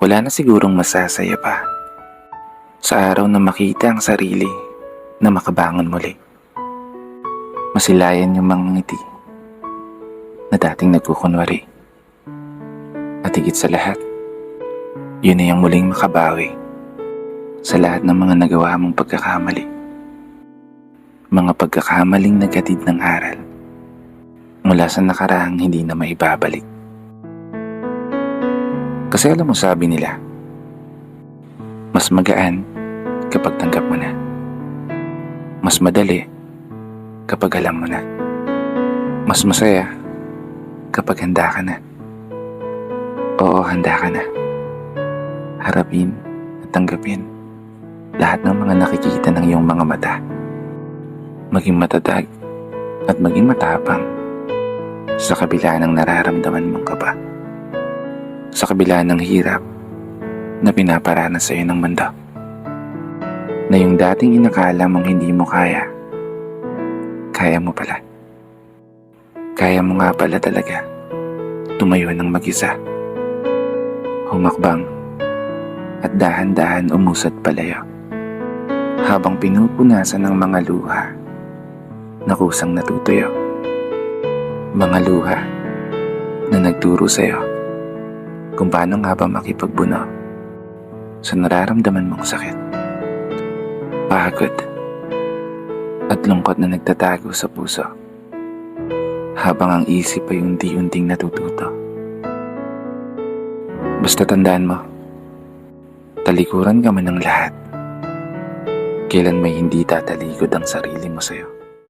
Wala na sigurong masasaya pa sa araw na makita ang sarili na makabangon muli. Masilayan yung mga ngiti na dating nagkukunwari. At higit sa lahat, yun ay ang muling makabawi sa lahat ng mga nagawa mong pagkakamali. Mga pagkakamaling naghatid ng aral mula sa nakaraang hindi na maibabalik. Kasi alam mo, sabi nila, mas magaan kapag tanggap mo na. Mas madali kapag alam mo na. Mas masaya kapag handa ka na. Oo, handa ka na. Harapin at tanggapin lahat ng mga nakikita ng iyong mga mata. Maging matatag at maging matapang sa kabila ng nararamdaman mong kaba. Sa kabila ng hirap na pinaparanas sa iyo ng mundo. Na yung dating inakala mong hindi mo kaya, kaya mo pala. Kaya mo nga pala talaga tumayo ng mag-isa. Humakbang at dahan-dahan umusad palayo. Habang pinupunasan ng mga luha na kusang natutuyo. Mga luha na nagturo sa iyo kung paano nga ba makipagbuno sa nararamdaman mong sakit, pagod, at lungkot na nagtatago sa puso, habang ang isip ay unti-unting natututo. Basta tandaan mo, talikuran ka man ng lahat, kailan may hindi tatalikod ang sarili mo sa'yo.